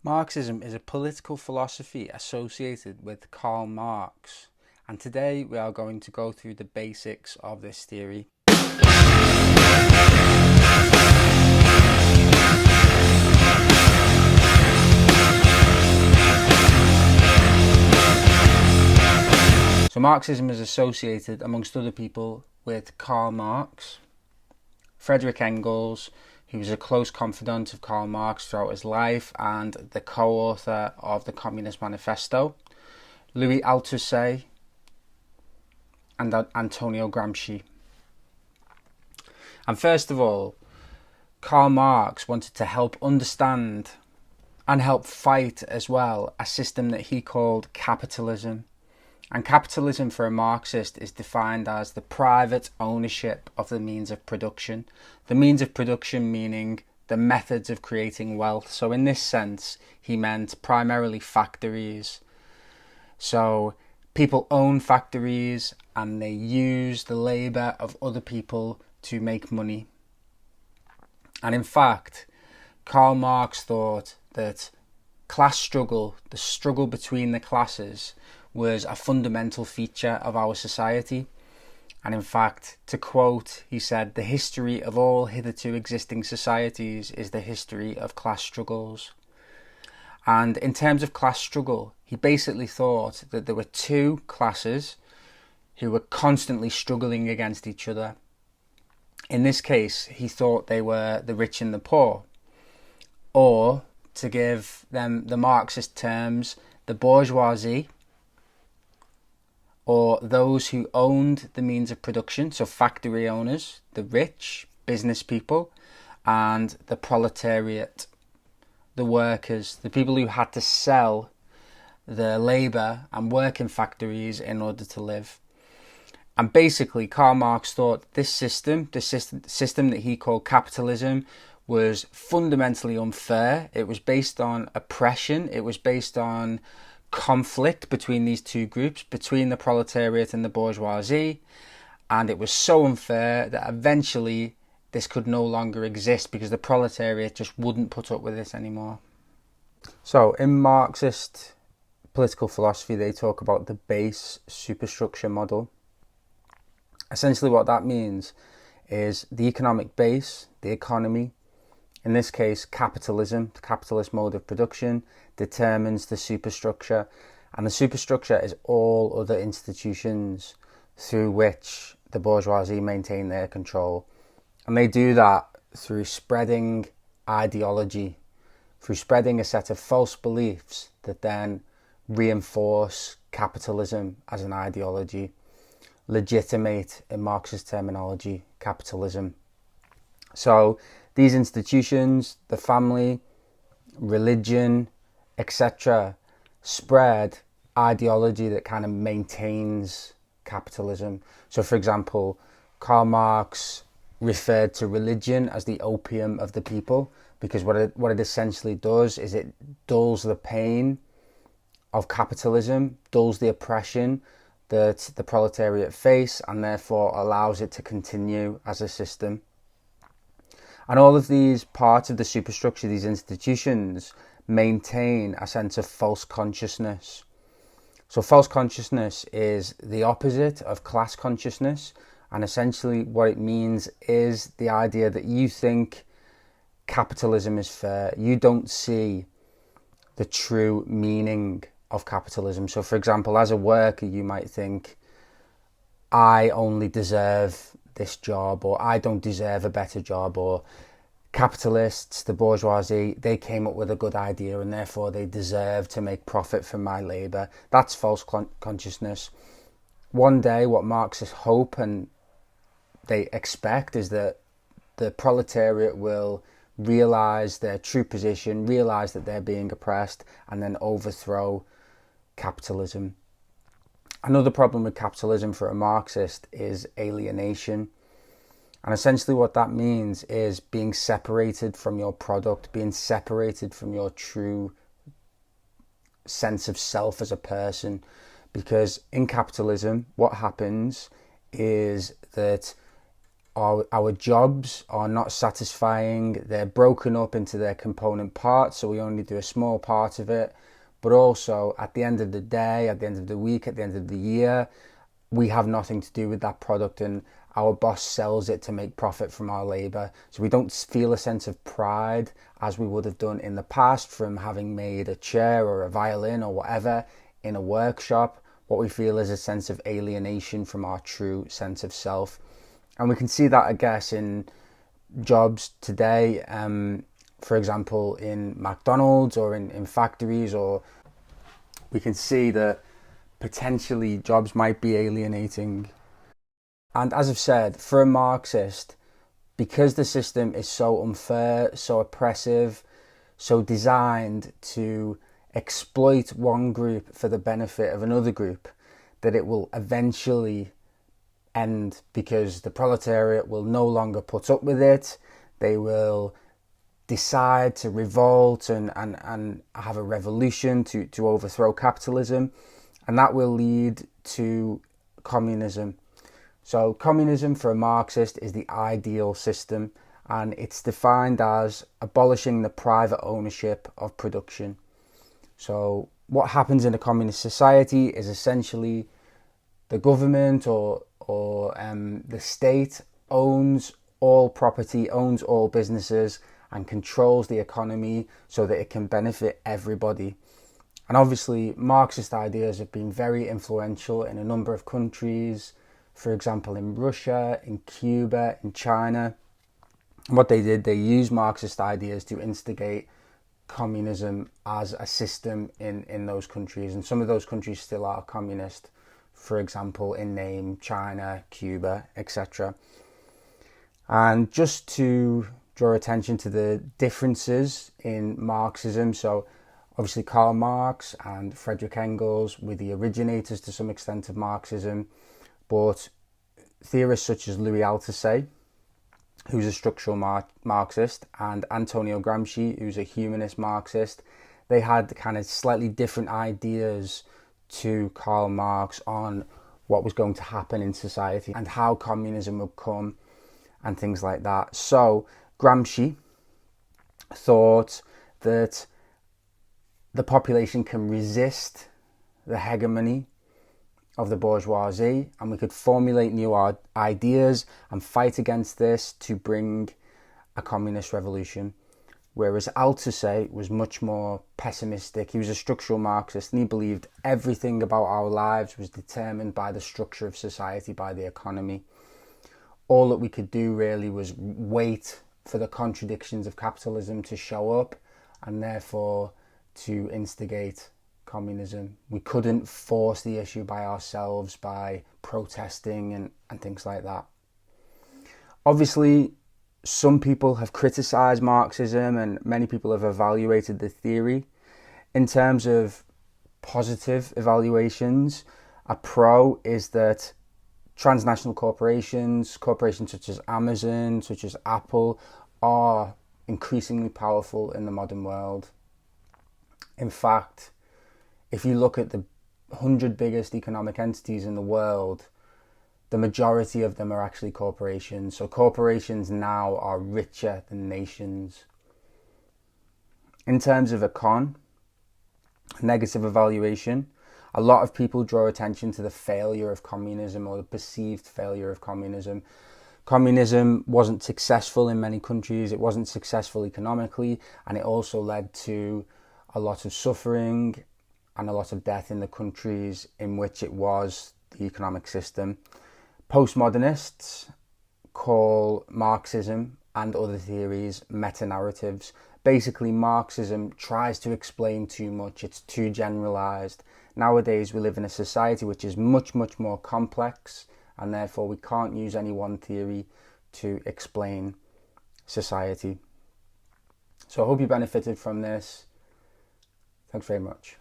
Marxism is a political philosophy associated with Karl Marx, and today we are going to go through the basics of this theory. So Marxism is associated, amongst other people, with Karl Marx, Friedrich Engels, who was a close confidant of Karl Marx throughout his life and the co-author of the Communist Manifesto, Louis Althusser, and Antonio Gramsci. And first of all, Karl Marx wanted to help understand and help fight as well a system that he called capitalism. And capitalism for a Marxist is defined as the private ownership of the means of production. The means of production meaning the methods of creating wealth. So in this sense, he meant primarily factories. So people own factories and they use the labour of other people to make money. And in fact, Karl Marx thought that class struggle, the struggle between the classes, was a fundamental feature of our society. And in fact, to quote, he said, "The history of all hitherto existing societies is the history of class struggles." And in terms of class struggle, he basically thought that there were two classes who were constantly struggling against each other. In this case, he thought they were the rich and the poor, or, to give them the Marxist terms, the bourgeoisie, or those who owned the means of production, so factory owners, the rich, business people, and the proletariat, the workers, the people who had to sell their labour and work in factories in order to live. And basically, Karl Marx thought this system, the system that he called capitalism, was fundamentally unfair. It was based on oppression. It was based on conflict between these two groups, between the proletariat and the bourgeoisie, and it was so unfair that eventually this could no longer exist because the proletariat just wouldn't put up with this anymore. So in Marxist political philosophy, they talk about the base superstructure model. Essentially what that means is the economic base, the economy, in this case capitalism, the capitalist mode of production, determines the superstructure, and the superstructure is all other institutions through which the bourgeoisie maintain their control. And they do that through spreading ideology, through spreading a set of false beliefs that then reinforce capitalism as an ideology, legitimate, in Marxist terminology, capitalism. So these institutions, the family, religion, etc., spread ideology that kind of maintains capitalism. So for example, Karl Marx referred to religion as the opium of the people, because what it essentially does is it dulls the pain of capitalism, dulls the oppression that the proletariat face, and therefore allows it to continue as a system. And all of these parts of the superstructure, these institutions, maintain a sense of false consciousness. So false consciousness is the opposite of class consciousness, and essentially what it means is the idea that you think capitalism is fair. You don't see the true meaning of capitalism. So for example, as a worker, you might think, I only deserve this job, or I don't deserve a better job, or capitalists, the bourgeoisie, they came up with a good idea and therefore they deserve to make profit from my labour. That's false consciousness. One day what Marxists hope and they expect is that the proletariat will realise their true position, realise that they're being oppressed, and then overthrow capitalism. Another problem with capitalism for a Marxist is alienation. And essentially what that means is being separated from your product, being separated from your true sense of self as a person. Because in capitalism, what happens is that our jobs are not satisfying. They're broken up into their component parts, so we only do a small part of it. But also, at the end of the day, at the end of the week, at the end of the year, we have nothing to do with that product, and our boss sells it to make profit from our labor. So we don't feel a sense of pride as we would have done in the past from having made a chair or a violin or whatever in a workshop. What we feel is a sense of alienation from our true sense of self. And we can see that, I guess, in jobs today, for example, in McDonald's or in factories, or we can see that potentially jobs might be alienating. And as I've said, for a Marxist, because the system is so unfair, so oppressive, so designed to exploit one group for the benefit of another group, that it will eventually end, because the proletariat will no longer put up with it. They will decide to revolt and have a revolution to overthrow capitalism, and that will lead to communism. So communism for a Marxist is the ideal system, and it's defined as abolishing the private ownership of production. So what happens in a communist society is essentially the government or the state owns all property, owns all businesses, and controls the economy so that it can benefit everybody. And obviously, Marxist ideas have been very influential in a number of countries, for example, in Russia, in Cuba, in China. What they did, they used Marxist ideas to instigate communism as a system in those countries. And some of those countries still are communist, for example, in name, China, Cuba, etc. And just to draw attention to the differences in Marxism, so obviously Karl Marx and Friedrich Engels were the originators to some extent of Marxism, but theorists such as Louis Althusser, who's a structural Marxist, and Antonio Gramsci, who's a humanist Marxist, they had kind of slightly different ideas to Karl Marx on what was going to happen in society and how communism would come and things like that. So Gramsci thought that the population can resist the hegemony of the bourgeoisie, and we could formulate new ideas and fight against this to bring a communist revolution. Whereas Althusser was much more pessimistic. He was a structural Marxist, and he believed everything about our lives was determined by the structure of society, by the economy. All that we could do really was wait for the contradictions of capitalism to show up, and therefore to instigate communism. We couldn't force the issue by ourselves by protesting and things like that. Obviously, some people have criticised Marxism and many people have evaluated the theory. In terms of positive evaluations, a pro is that transnational corporations such as Amazon, such as Apple, are increasingly powerful in the modern world. In fact, if you look at the 100 biggest economic entities in the world, the majority of them are actually corporations. So corporations now are richer than nations. In terms of a negative evaluation, a lot of people draw attention to the failure of communism or the perceived failure of communism. Communism wasn't successful in many countries, it wasn't successful economically, and it also led to a lot of suffering and a lot of death in the countries in which it was the economic system. Postmodernists call Marxism and other theories meta-narratives. Basically, Marxism tries to explain too much, it's too generalized. Nowadays, we live in a society which is much, much more complex, and therefore we can't use any one theory to explain society. So I hope you benefited from this. Thanks very much.